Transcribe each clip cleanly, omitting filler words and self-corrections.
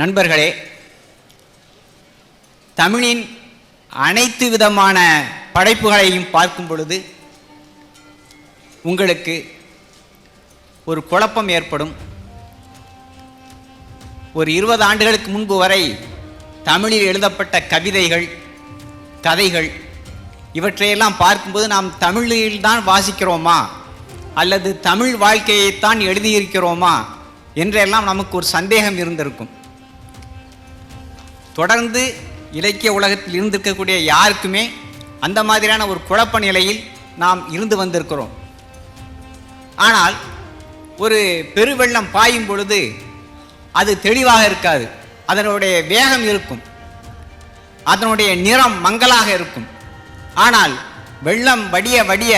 நண்பர்களே, தமிழின் அனைத்து விதமான படைப்புகளையும் பார்க்கும் பொழுது உங்களுக்கு ஒரு குழப்பம் ஏற்படும். ஒரு 20 ஆண்டுகளுக்கு முன்பு வரை தமிழில் எழுதப்பட்ட கவிதைகள், கதைகள் இவற்றையெல்லாம் பார்க்கும்போது நாம் தமிழில்தான் வாசிக்கிறோமா அல்லது தமிழ் வாழ்க்கையைத்தான் எழுதியிருக்கிறோமா என்றெல்லாம் நமக்கு ஒரு சந்தேகம் இருந்திருக்கும். தொடர்ந்து இலக்கிய உலகத்தில் இருந்திருக்கக்கூடிய யாருக்குமே அந்த மாதிரியான ஒரு குழப்ப நிலையில் நாம் இருந்து வந்திருக்கிறோம். ஆனால் ஒரு பெருவெள்ளம் பாயும் பொழுது அது தெளிவாக இருக்காது. அதனுடைய வேகம் இருக்கும், அதனுடைய நிறம் மங்கலாக இருக்கும். ஆனால் வெள்ளம் வடிய வடிய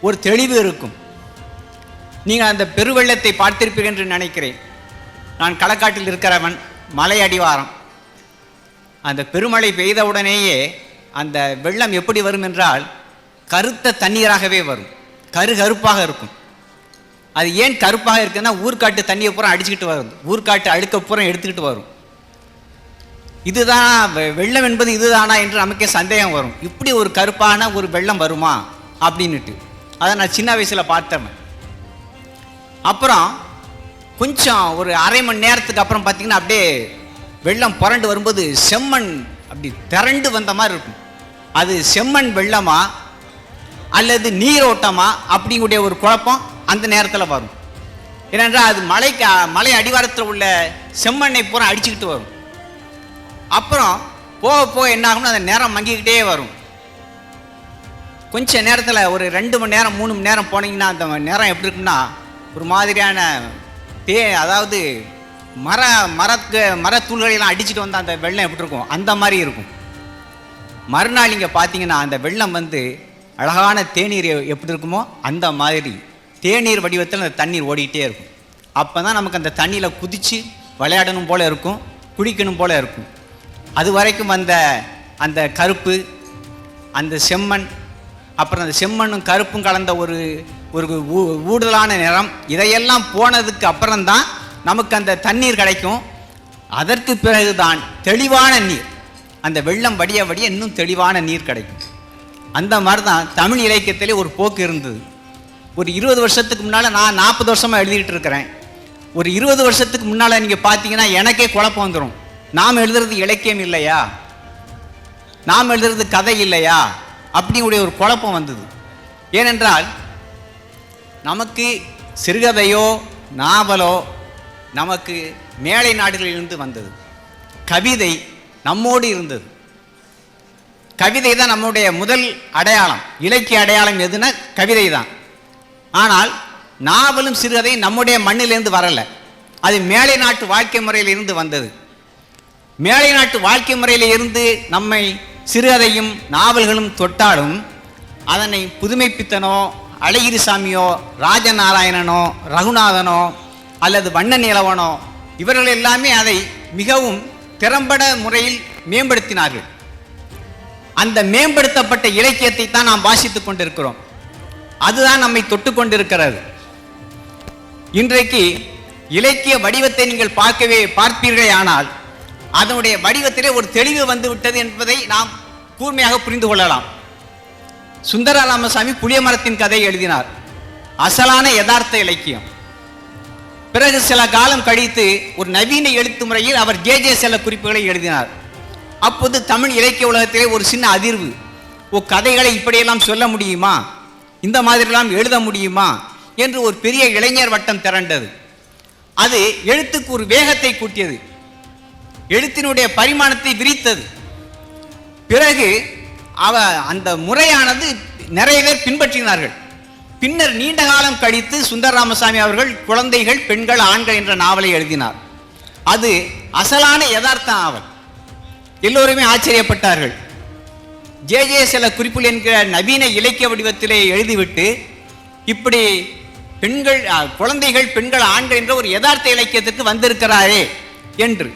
ஒரு தெளிவு இருக்கும். நீங்கள் அந்த பெருவெள்ளத்தை பார்த்திருப்பீர்கள் என்று நினைக்கிறேன். நான் களக்காட்டில் இருக்கிறவன், மலை அடிவாரம். அந்த பெருமழை பெய்தவுடனேயே அந்த வெள்ளம் எப்படி வரும் என்றால் கருத்த தண்ணீராகவே வரும், கருப்பாக இருக்கும். அது ஏன் கருப்பாக இருக்குன்னா ஊர்காட்டு தண்ணியை பூரா அடிச்சுக்கிட்டு வரும், ஊர்காட்டு அழுக்க பூரா எடுத்துக்கிட்டு வரும். இதுதான் வெள்ளம் என்பது இதுதானா என்று நமக்கே சந்தேகம் வரும். இப்படி ஒரு கருப்பான ஒரு வெள்ளம் வருமா அப்படின்னுட்டு அதை நான் சின்ன வயசில் பார்த்தேன். அப்புறம் கொஞ்சம் ஒரு அரை மணி நேரத்துக்கு அப்புறம் பார்த்தீங்கன்னா அப்படியே வெள்ளம் புரண்டு வரும்போது செம்மண் அப்படி திரண்டு வந்த மாதிரி இருக்கும். அது செம்மண் வெள்ளமா அல்லது நீரோட்டமா அப்படிங்கூடிய ஒரு குழப்பம் அந்த நேரத்தில் வரும். ஏனென்றால் அது மலை அடிவாரத்தில் உள்ள செம்மண்ணை பூரா அடிச்சுக்கிட்டு வரும். அப்புறம் போக போக என்ன ஆகும்னா அந்த நேரம் மங்கிக்கிட்டே வரும். கொஞ்சம் நேரத்தில் ஒரு 2 மணி நேரம் 3 மணி நேரம் போனீங்கன்னா அந்த நேரம் எப்படி இருக்குன்னா ஒரு மாதிரியான அதாவது மரத்தூள்களெல்லாம் அடிச்சுட்டு வந்தால் அந்த வெள்ளம் எப்படி இருக்கும் அந்த மாதிரி இருக்கும். மறுநாள் இங்கே பார்த்தீங்கன்னா அந்த வெள்ளம் அழகான தேநீர் எப்படி இருக்குமோ அந்த மாதிரி தேநீர் வடிவத்தில் அந்த தண்ணீர் ஓடிக்கிட்டே இருக்கும். அப்போ தான் நமக்கு அந்த தண்ணியில் குதித்து விளையாடணும் போல் இருக்கும், குளிக்கணும் போல் இருக்கும். அது வரைக்கும் அந்த கருப்பு, அந்த செம்மண், அப்புறம் அந்த செம்மண்ணும் கருப்பும் கலந்த ஒரு ஊடுதலான நிறம், இதையெல்லாம் போனதுக்கு அப்புறம்தான் நமக்கு அந்த தண்ணீர் கிடைக்கும். அதற்கு பிறகுதான் தெளிவான நீர், அந்த வெள்ளம் வடிய வடிய இன்னும் தெளிவான நீர் கிடைக்கும். அந்த மாதிரி தான் தமிழ் இலக்கியத்திலே ஒரு போக்கு இருந்தது. ஒரு 20 வருஷத்துக்கு முன்னால், நான் 40 வருஷமாக எழுதிட்டு இருக்கிறேன். ஒரு 20 வருஷத்துக்கு முன்னால் நீங்கள் பார்த்தீங்கன்னா எனக்கே குழப்பம் வந்துடும். நாம் எழுதுறது இலக்கியம் இல்லையா, நாம் எழுதுறது கதை இல்லையா அப்படிங்குடைய ஒரு குழப்பம் வந்தது. ஏனென்றால் நமக்கு சிறுகதையோ நாவலோ நமக்கு மேலை நாடுகளிலிருந்து வந்தது. கவிதை நம்மோடு இருந்தது. கவிதை தான் நம்முடைய முதல் அடையாளம். இலக்கிய அடையாளம் எதுனா கவிதை தான். ஆனால் நாவலும் சிறுகதையும் நம்முடைய மண்ணிலிருந்து வரலை, அது மேலை நாட்டு வாழ்க்கை முறையிலிருந்து வந்தது. மேலை நாட்டு வாழ்க்கை முறையில் இருந்து நம்மை சிறுகதையும் நாவல்களும் தொட்டாலும் அதனை புதுமைப்பித்தனோ அழகிரிசாமியோ ராஜநாராயணனோ ரகுநாதனோ அல்லது வண்ண நிலவனோ இவர்கள் எல்லாமே அதை மிகவும் திறம்பட முறையில் மேம்படுத்தினார்கள். அந்த மேம்படுத்தப்பட்ட இலக்கியத்தை தான் நாம் வாசித்துக் கொண்டிருக்கிறோம். அதுதான் நம்மை தொட்டு கொண்டிருக்கிறது. இன்றைக்கு இலக்கிய வடிவத்தை நீங்கள் பார்ப்பீர்களே ஆனால் அதனுடைய வடிவத்திலே ஒரு தெளிவு வந்து விட்டது என்பதை நாம் கூர்மையாக புரிந்து கொள்ளலாம். சுந்தர ராமசாமி புளிய மரத்தின் கதை எழுதினார், அசலான யதார்த்த இலக்கியம். பிறகு சில காலம் கழித்து ஒரு நவீன எழுத்து முறையில் அவர் ஜே சில குறிப்புகளை எழுதினார். அப்போது தமிழ் இலக்கிய உலகத்திலே ஒரு சின்ன அதிர்வு, கதைகளை இப்படியெல்லாம் சொல்ல முடியுமா, இந்த மாதிரிலாம் எழுத முடியுமா என்று ஒரு பெரிய இளைஞர் வட்டம் திரண்டது. அது எழுத்துக்கு ஒரு வேகத்தை கூட்டியது, எழுத்தினுடைய பரிமாணத்தை விரித்தது. பிறகு அந்த முறையானது நிறைய பேர் பின்பற்றினார்கள். பின்னர் நீண்ட காலம் கழித்து சுந்தர ராமசாமி அவர்கள் குழந்தைகள், பெண்கள், ஆண்கள் என்ற நாவலை எழுதினார். அது அசலான யதார்த்த நாவல். எல்லோருமே ஆச்சரியப்பட்டார்கள். ஜே சில குறிப்புகள் என்கிற நவீன இலக்கிய வடிவத்திலே எழுதிவிட்டு இப்படி பெண்கள், குழந்தைகள், பெண்கள், ஆண்கள் என்ற ஒரு யதார்த்த இலக்கியத்துக்கு வந்திருக்கிறாரே என்று.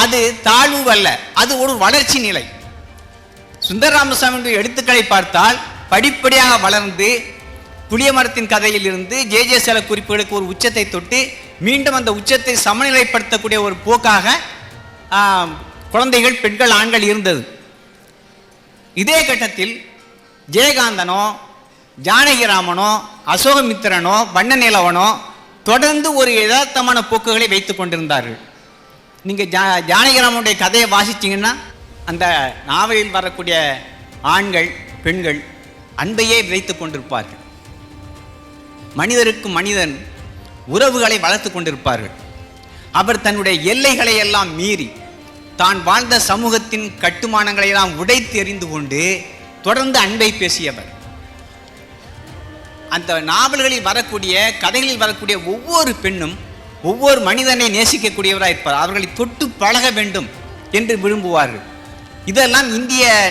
அது தாழ்வு அல்ல, அது ஒரு வளர்ச்சி நிலை. சுந்தர ராமசாமியுடைய எழுத்துக்களை பார்த்தால் படிப்படியாக வளர்ந்து புளிய மரத்தின் கதையில் இருந்து ஜே சில குறிப்புகளுக்கு ஒரு உச்சத்தை தொட்டு மீண்டும் அந்த உச்சத்தை சமநிலைப்படுத்தக்கூடிய ஒரு போக்காக குழந்தைகள், பெண்கள், ஆண்கள் இருந்தது. இதே கட்டத்தில் ஜெயகாந்தனோ, ஜானகிராமனோ, அசோகமித்திரனோ, வண்ணநிலவனோ தொடர்ந்து ஒரு யதார்த்தமான போக்குகளை வைத்து கொண்டிருந்தார்கள். நீங்கள் ஜானகிராமனுடைய கதையை வாசிச்சிங்கன்னா அந்த நாவலில் வரக்கூடிய ஆண்கள், பெண்கள் அன்பையே விதைத்து கொண்டிருப்பார்கள். மனிதருக்கு மனிதன் உறவுகளை வளர்த்து கொண்டிருப்பார்கள். அவர் தன்னுடைய எல்லைகளை எல்லாம் மீறி தான் வாழ்ந்த சமூகத்தின் கட்டுமானங்களை எல்லாம் உடைத்து எறிந்து கொண்டு தொடர்ந்து அன்பை பேசியவர். அந்த நாவல்களில் வரக்கூடிய, கதைகளில் வரக்கூடிய ஒவ்வொரு பெண்ணும் ஒவ்வொரு மனிதனை நேசிக்கக்கூடியவராக இருப்பார். அவர்களை தொட்டு பழக வேண்டும் என்று விரும்புவார்கள். இதெல்லாம்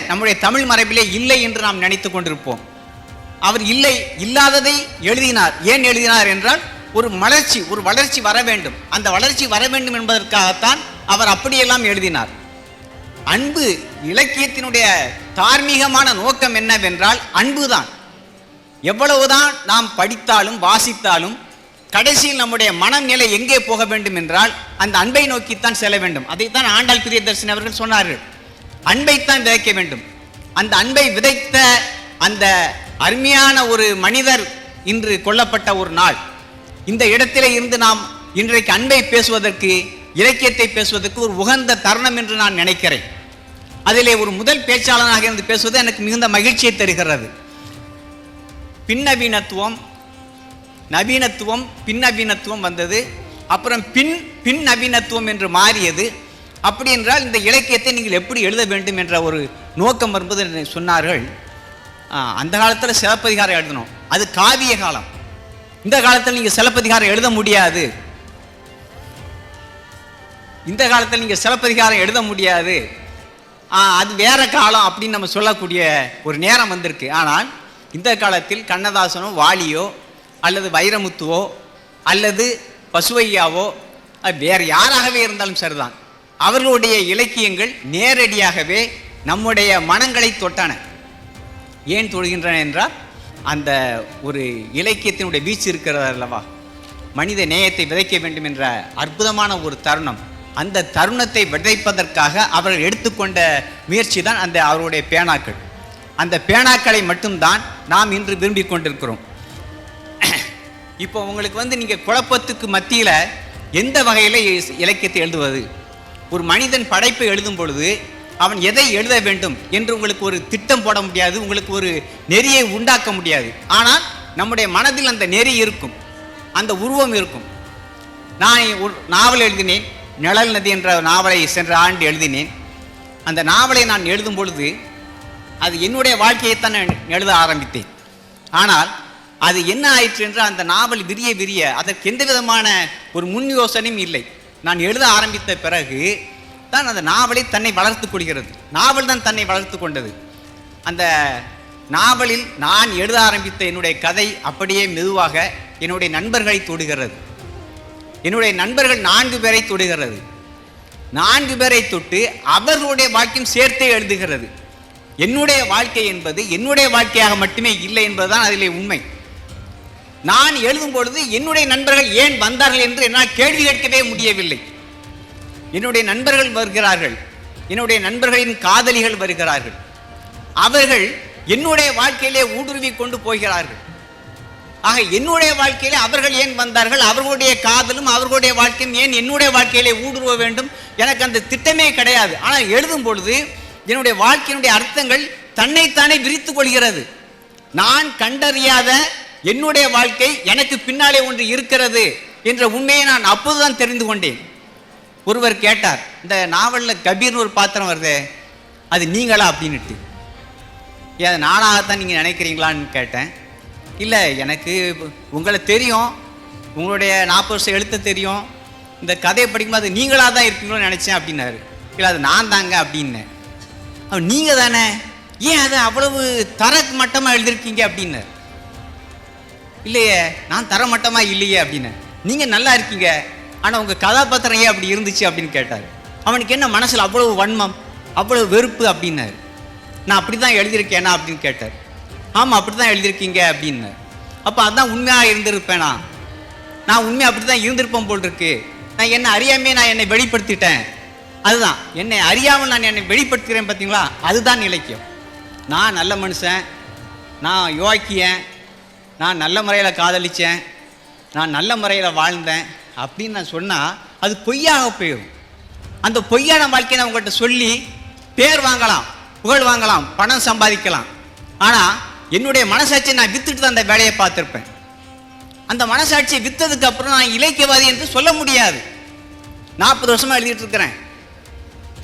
நம்முடைய தமிழ் மரபிலே இல்லை என்று நாம் நினைத்து கொண்டிருப்போம். அவர் இல்லாததை எழுதினார். ஏன் எழுதினார் என்றால் ஒரு வளர்ச்சி வர வேண்டும். அந்த வளர்ச்சி வர வேண்டும் என்பதற்காகத்தான் அவர் அப்படியெல்லாம் எழுதினார். அன்பு, இலக்கியத்தினுடைய தார்மீகமான நோக்கம் என்னவென்றால் அன்புதான். எவ்வளவுதான் நாம் படித்தாலும் வாசித்தாலும் கடைசியில் நம்முடைய மனநிலை எங்கே போக வேண்டும் என்றால் அந்த அன்பை நோக்கித்தான் செல்ல வேண்டும். அதைத்தான் ஆண்டாள் பிரியதர்சினி அவர்கள் சொன்னார்கள். அன்பைத்தான் விதைக்க வேண்டும். அந்த அன்பை விதைத்த அந்த அருமையான ஒரு மனிதர் இன்று கொல்லப்பட்ட ஒரு நாள். இந்த இடத்திலே இருந்து நாம் இன்றைக்கு அன்பை பேசுவதற்கு, இலக்கியத்தை பேசுவதற்கு ஒரு உகந்த தருணம் என்று நான் நினைக்கிறேன். அதிலே ஒரு முதல் பேச்சாளனாக இருந்து பேசுவது எனக்கு மிகுந்த மகிழ்ச்சியை தருகிறது. பின்னவீனத்துவம், நவீனத்துவம், பின்னவீனத்துவம் வந்தது. அப்புறம் பின் நவீனத்துவம் என்று மாறியது. அப்படி என்றால் இந்த இலக்கியத்தை நீங்கள் எப்படி எழுத வேண்டும் என்ற ஒரு நோக்கம் வரும்போது சொன்னார்கள், அந்த காலத்தில் சிலப்பதிகாரம் எழுதணும், அது காவிய காலம். இந்த காலத்தில் நீங்கள் சிலப்பதிகாரம் எழுத முடியாது. இந்த காலத்தில் நீங்கள் சிலப்பதிகாரம் எழுத முடியாது, அது வேற காலம் அப்படின்னு நம்ம சொல்லக்கூடிய ஒரு நேரம் வந்திருக்கு. ஆனால் இந்த காலத்தில் கண்ணதாசனோ, வாலியோ, அல்லது வைரமுத்துவோ, அல்லது பசுவையாவோ, வேறு யாராகவே இருந்தாலும் சரிதான், அவர்களுடைய இலக்கியங்கள் நேரடியாகவே நம்முடைய மனங்களை தொட்டன. ஏன் தொடுகின்றன என்றால் அந்த ஒரு இலக்கியத்தினுடைய வீச்சு இருக்கிறது அல்லவா, மனித நேயத்தை விதைக்க வேண்டும் என்ற அற்புதமான ஒரு தருணம். அந்த தருணத்தை விதைப்பதற்காக அவர்கள் எடுத்துக்கொண்ட முயற்சி தான் அந்த அவருடைய பேனாக்கள். அந்த பேனாக்களை மட்டும்தான் நாம் இன்று விரும்பி கொண்டிருக்கிறோம். இப்போ உங்களுக்கு நீங்கள் குழப்பத்துக்கு மத்தியில் எந்த வகையில் இலக்கியத்தை எழுதுவது? ஒரு மனிதன் படைப்பை எழுதும் பொழுது அவன் எதை எழுத வேண்டும் என்று உங்களுக்கு ஒரு திட்டம் போட முடியாது, உங்களுக்கு ஒரு நெறியை உண்டாக்க முடியாது. ஆனால் நம்முடைய மனதில் அந்த நெறி இருக்கும், அந்த உருவம் இருக்கும். நான் ஒரு நாவல் எழுதினேன், நிழல் நதி என்ற நாவலை சென்ற ஆண்டு எழுதினேன். அந்த நாவலை நான் எழுதும் பொழுது அது என்னுடைய வாழ்க்கையைத்தான் எழுத ஆரம்பித்தேன். ஆனால் அது என்ன ஆயிற்று என்றால் அந்த நாவல் விரிய அதற்கு எந்த விதமான ஒரு முன் யோசனையும் இல்லை. நான் எழுத ஆரம்பித்த பிறகு தான் அந்த நாவலை தன்னை வளர்த்து கொள்கிறது. நாவல் தான் தன்னை வளர்த்து கொண்டது. அந்த நாவலில் நான் எழுத ஆரம்பித்த என்னுடைய கதை அப்படியே மெதுவாக என்னுடைய நண்பர்களை தொடுகிறது. என்னுடைய நண்பர்கள் 4 பேரை தொடுகிறது. 4 பேரை தொட்டு அவர்களுடைய வாழ்க்கையும் சேர்த்தே எழுதுகிறது. என்னுடைய வாழ்க்கை என்பது என்னுடைய வாழ்க்கையாக மட்டுமே இல்லை என்பதுதான் அதிலே உண்மை. நான் எழுதும் பொழுது என்னுடைய நண்பர்கள் ஏன் வந்தார்கள் என்று என்னால் கேள்வி கேட்கவே முடியவில்லை. என்னுடைய நண்பர்கள் வருகிறார்கள், என்னுடைய நண்பர்களின் காதலிகள் வருகிறார்கள். அவர்கள் என்னுடைய வாழ்க்கையிலே ஊடுருவி கொண்டு போகிறார்கள். ஆக என்னுடைய வாழ்க்கையிலே அவர்கள் ஏன் வந்தார்கள், அவர்களுடைய காதலும் அவர்களுடைய வாழ்க்கையும் ஏன் என்னுடைய வாழ்க்கையிலே ஊடுருவ வேண்டும், எனக்கு அந்த திட்டமே கிடையாது. ஆனால் எழுதும் பொழுது என்னுடைய வாழ்க்கையினுடைய அர்த்தங்கள் தன்னைத்தானே விரித்து கொள்கிறது. நான் கண்டறியாத என்னுடைய வாழ்க்கை எனக்கு பின்னாலே ஒன்று இருக்கிறது என்ற உண்மையை நான் அப்போதுதான் தெரிந்து கொண்டேன். ஒருவர் கேட்டார், இந்த நாவலில் கபீர்னு ஒரு பாத்திரம் வருது, அது நீங்களா அப்படின்னுட்டு. ஏன் நானாகத்தான் நீங்கள் நினைக்கிறீங்களான்னு கேட்டேன். இல்லை, எனக்கு உங்களை தெரியும், உங்களுடைய 40 வருஷம் எழுத்த தெரியும், இந்த கதையை படிக்கும்போது அது நீங்களாக தான் இருப்பீங்களோன்னு நினச்சேன் அப்படின்னாரு. இல்லை, அது நான் தாங்க அப்படின்னேன். நீங்கள் தானே, ஏன் அதை அவ்வளவு தரமட்டமாக எழுதிருக்கீங்க அப்படின்னாரு. இல்லையே, நான் தரமட்டமாக இல்லையே அப்படின்னு. நீங்கள் நல்லா இருக்கீங்க, ஆனால் உங்கள் கதாபாத்திரம் ஏன் அப்படி இருந்துச்சு அப்படின்னு கேட்டார். அவனுக்கு என்ன மனசில் அவ்வளவு வன்மம், அவ்வளவு வெறுப்பு அப்படின்னாரு. நான் அப்படி தான் எழுதியிருக்கேனா அப்படின்னு கேட்டார். ஆமாம், அப்படி தான் எழுதியிருக்கீங்க அப்படின்னாரு. அப்போ அதுதான் உண்மையாக இருந்திருப்பேனா? நான் உண்மையாக அப்படி தான் இருந்திருப்பேன் போல் இருக்கு, நான் என்னை அறியாமே நான் என்னை வெளிப்படுத்திட்டேன். அதுதான் என்னை அறியாமல் நான் என்னை வெளிப்படுத்துகிறேன். பார்த்தீங்களா, அதுதான் இலக்கியம். நான் நல்ல மனுஷன், நான் யோக்கியன், நான் நல்ல முறையில் காதலித்தேன், நான் நல்ல முறையில் வாழ்ந்தேன் அப்படின்னு நான் சொன்னால் அது பொய்யாக போயிடும். அந்த பொய்யான வாழ்க்கையை நான் உங்கள்கிட்ட சொல்லி பேர் வாங்கலாம், புகழ் வாங்கலாம், பணம் சம்பாதிக்கலாம். ஆனால் என்னுடைய மனசாட்சியை நான் வித்துட்டு தான் அந்த வேலையை பார்த்துருப்பேன். அந்த மனசாட்சியை விற்றதுக்கு அப்புறம் நான் இலக்கியவாதி என்று சொல்ல முடியாது. 40 வருஷமாக எழுதிட்டு இருக்கிறேன்.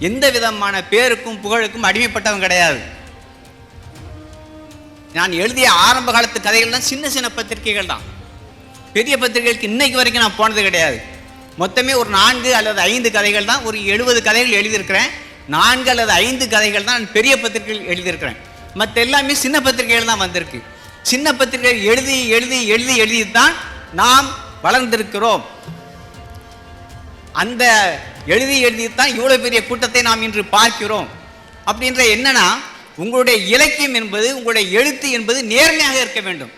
எந்த விதமான பேருக்கும் புகழுக்கும் அடிமைப்பட்டவன் கிடையாது. நான் எழுதிய ஆரம்ப காலத்து கதைகள் தான் சின்ன சின்ன பத்திரிகைகள் தான். பெரிய பத்திரிகைகளுக்கு இன்னைக்கு வரைக்கும் நான் போனது கிடையாது. மொத்தமே ஒரு 4 அல்லது 5 கதைகள் தான், ஒரு 70 கதைகள் எழுதியிருக்கிறேன். 4 அல்லது 5 கதைகள் தான் நான் பெரிய பத்திரிகைகள் எழுதியிருக்கிறேன். மற்ற எல்லாமே சின்ன பத்திரிகைகள் தான் வந்திருக்கு. சின்ன பத்திரிகைகள் எழுதி எழுதி எழுதி எழுதித்தான் நாம் வளர்ந்திருக்கிறோம். அந்த எழுதி எழுதித்தான் இவ்வளோ பெரிய கூட்டத்தை நாம் இன்று பார்க்கிறோம். அப்படின்ற என்னன்னா, உங்களுடைய இலக்கியம் என்பது, உங்களுடைய எழுத்து என்பது நேர்மையாக இருக்க வேண்டும்.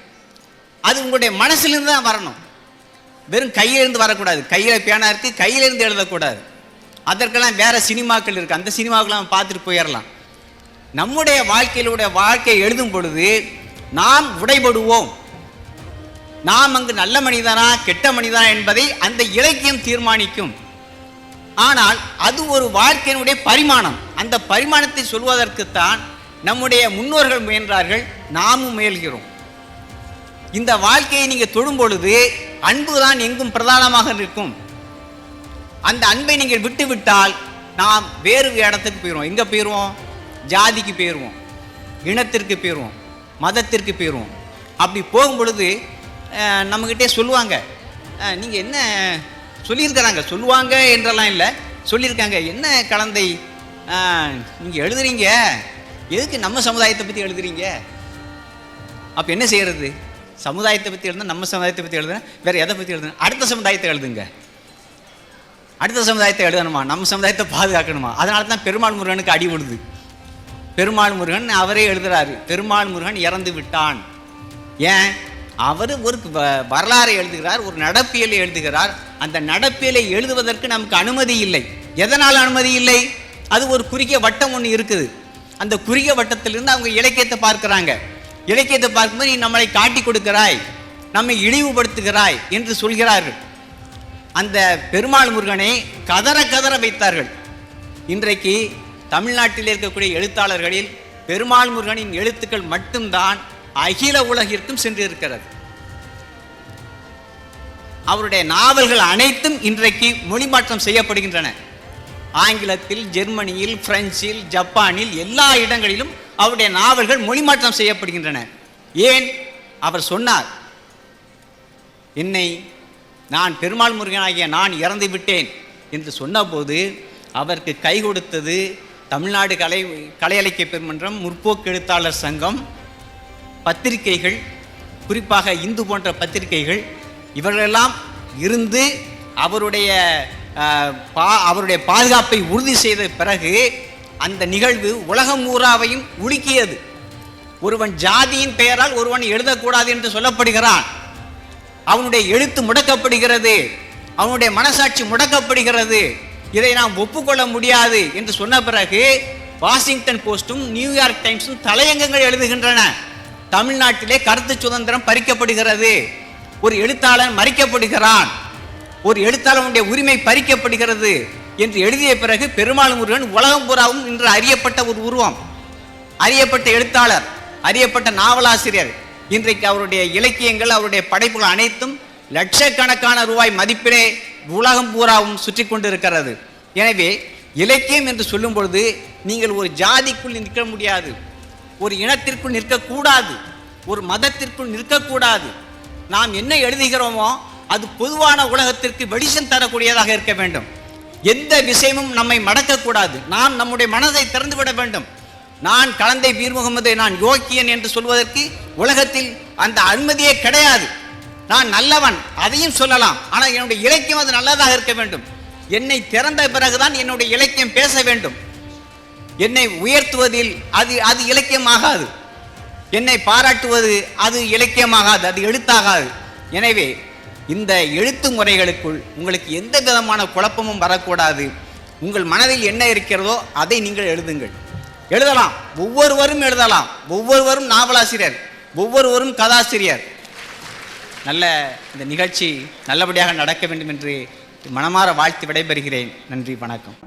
அது உங்களுடைய மனசிலிருந்து தான் வரணும். வெறும் கையிலிருந்து வரக்கூடாது. கையில் பேனா இருக்கு, கையிலிருந்து எழுதக்கூடாது. அதற்கெல்லாம் வேற சினிமாக்கள் இருக்கு, அந்த சினிமாக்கெல்லாம் பார்த்துட்டு போயிடலாம். நம்முடைய வாழ்க்கையை எழுதும் பொழுது நாம் உடைபடுவோம். நாம் அங்கு நல்ல மனிதனா கெட்ட மனிதனா என்பதை அந்த இலக்கியம் தீர்மானிக்கும். ஆனால் அது ஒரு வாழ்க்கையினுடைய பரிமாணம். அந்த பரிமாணத்தை சொல்வதற்குத்தான் நம்முடைய முன்னோர்கள் முயன்றார்கள், நாமும் முயல்கிறோம். இந்த வாழ்க்கையை நீங்க தொடும் பொழுது அன்புதான் எங்கும் பிரதானமாக இருக்கும். அந்த அன்பை நீங்கள் விட்டுவிட்டால் நாம் வேறு இடத்துக்கு போயிடுவோம். எங்க போயிடுவோம்? ஜாதிக்கு போயிடுவோம், இனத்திற்கு போயிடுவோம், மதத்திற்கு போயிடுவோம். அப்படி போகும் பொழுது நம்மகிட்டே சொல்லுவாங்க, நீங்கள் என்ன சொல்லியிருக்கிறாங்க, சொல்லுவாங்க என்றெல்லாம் இல்லை, சொல்லியிருக்காங்க, என்ன கலந்தை நீங்கள் எழுதுறீங்க, எதுக்கு நம்ம சமுதாயத்தை பற்றி எழுதுறீங்க? அப்போ என்ன செய்யறது? சமுதாயத்தை பற்றி எழுதுனா, நம்ம சமுதாயத்தை பற்றி எழுதுனா, வேறு எதை பற்றி எழுதுனா? அடுத்த சமுதாயத்தை எழுதுங்க. அடுத்த சமுதாயத்தை எழுதணுமா? நம்ம சமுதாயத்தை பாதுகாக்கணுமா? அதனால தான் பெருமாள் முருகனுக்கு அடி விடுது. பெருமாள் முருகன் அவரே எழுதுறாரு, பெருமாள் முருகன் இறந்து விட்டான். ஏன்? அவர் ஒரு வரலாறை எழுதுகிறார், ஒரு நடப்பியலை எழுதுகிறார். அந்த நடப்பியலை எழுதுவதற்கு நமக்கு அனுமதி இல்லை. எதனால் அனுமதி இல்லை? அது ஒரு குறுகிய வட்டம் ஒன்று இருக்குது. அந்த குறுகிய வட்டத்திலிருந்து அவங்க இலக்கியத்தை பார்க்கிறாங்க. இலக்கியத்தை பார்க்கும்போது நீ நம்மளை காட்டி கொடுக்கிறாய், நம்மை இழிவுபடுத்துகிறாய் என்று சொல்கிறார்கள். அந்த பெருமாள் முருகனை கதற கதற வைத்தார்கள். இன்றைக்கு தமிழ்நாட்டில் இருக்கக்கூடிய எழுத்தாளர்களில் பெருமாள் முருகனின் எழுத்துக்கள் மட்டும்தான் அகில உலகிற்கும் சென்றிருக்கிறது. அவருடைய நாவல்கள் அனைத்தும் இன்றைக்கு மொழிமாற்றம் செய்யப்படுகின்றன. ஆங்கிலத்தில், ஜெர்மனியில், பிரெஞ்சில், ஜப்பானில், எல்லா இடங்களிலும் அவருடைய நாவல்கள் மொழிமாற்றம் செய்யப்படுகின்றன. ஏன்? அவர் சொன்னார், நான் பெருமாள் முருகனாகிய நான் இறந்து விட்டேன் என்று சொன்னபோது அவருக்கு கை கொடுத்தது தமிழ்நாடு கலை இலக்கிய பெருமன்றம், முற்போக்கு எழுத்தாளர் சங்கம், பத்திரிகைகள், குறிப்பாக இந்து போன்ற பத்திரிகைகள், இவர்களெல்லாம் இருந்து அவருடைய பாதுகாப்பை உறுதி செய்த பிறகு அந்த நிகழ்வு உலகம் ஊராவையும் உலுக்கியது. ஒருவன் ஜாதியின் பெயரால் ஒருவன் எழுதக்கூடாது என்று சொல்லப்படுகிறான். அவனுடைய எழுத்து முடக்கப்படுகிறது, அவனுடைய மனசாட்சி முடக்கப்படுகிறது. இதை நாம் ஒப்புக்கொள்ள முடியாது என்று சொன்ன பிறகு வாஷிங்டன் போஸ்டும் நியூயார்க் டைம்ஸும் தலையங்கங்கள் எழுதுகின்றன. தமிழ்நாட்டிலே கருத்து சுதந்திரம் பறிக்கப்படுகிறது, ஒரு எழுத்தாளன் மறிக்கப்படுகிறான், ஒரு எழுத்தாளனுடைய உரிமை பறிக்கப்படுகிறது என்று எழுதிய பிறகு பெருமாள் முருகன் உலகம் பூராவும் இன்று அறியப்பட்ட ஒரு உருவம், அறியப்பட்ட எழுத்தாளர், அறியப்பட்ட நாவலாசிரியர். இன்றைக்கு அவருடைய இலக்கியங்கள், அவருடைய படைப்புகள் அனைத்தும் லட்சக்கணக்கான ரூபாய் மதிப்பிலே உலகம் பூராவும் சுற்றி கொண்டிருக்கிறது. எனவே இலக்கியம் என்று சொல்லும் பொழுது நீங்கள் ஒரு ஜாதிக்குள் நிற்க முடியாது, ஒரு இனத்திற்குள் நிற்கக்கூடாது, ஒரு மதத்திற்குள் நிற்கக்கூடாது. நாம் என்ன எழுதுகிறோமோ அது பொதுவான உலகத்திற்கு வெளிச்சம் தரக்கூடியதாக இருக்க வேண்டும். எந்த விஷயமும் நம்மை மடக்கக்கூடாது. நாம் நம்முடைய மனதை திறந்துவிட வேண்டும். நான் கலந்தை பீர் முகமது, நான் யோக்கியன் என்று சொல்வதற்கு உலகத்தில் அந்த அனுமதியே கிடையாது. நான் நல்லவன், அதையும் சொல்லலாம், ஆனால் என்னுடைய இலக்கியம் அது நல்லதாக இருக்க வேண்டும். என்னை திறந்த பிறகுதான் என்னுடைய இலக்கியம் பேச வேண்டும். என்னை உயர்த்துவதில் அது இலக்கியமாகாது, என்னை பாராட்டுவது அது இலக்கியமாகாது, அது எழுத்தாகாது. எனவே இந்த எழுத்து முறைகளுக்குள் உங்களுக்கு எந்த விதமான குழப்பமும் வரக்கூடாது. உங்கள் மனதில் என்ன இருக்கிறதோ அதை நீங்கள் எழுதுங்கள். எழுதலாம், ஒவ்வொருவரும் எழுதலாம். ஒவ்வொருவரும் நாவலாசிரியர், ஒவ்வொருவரும் கதாசிரியர். நல்ல இந்த நிகழ்ச்சி நல்லபடியாக நடக்க வேண்டும் என்று மனமாற வாழ்த்து விடைபெறுகிறேன். நன்றி, வணக்கம்.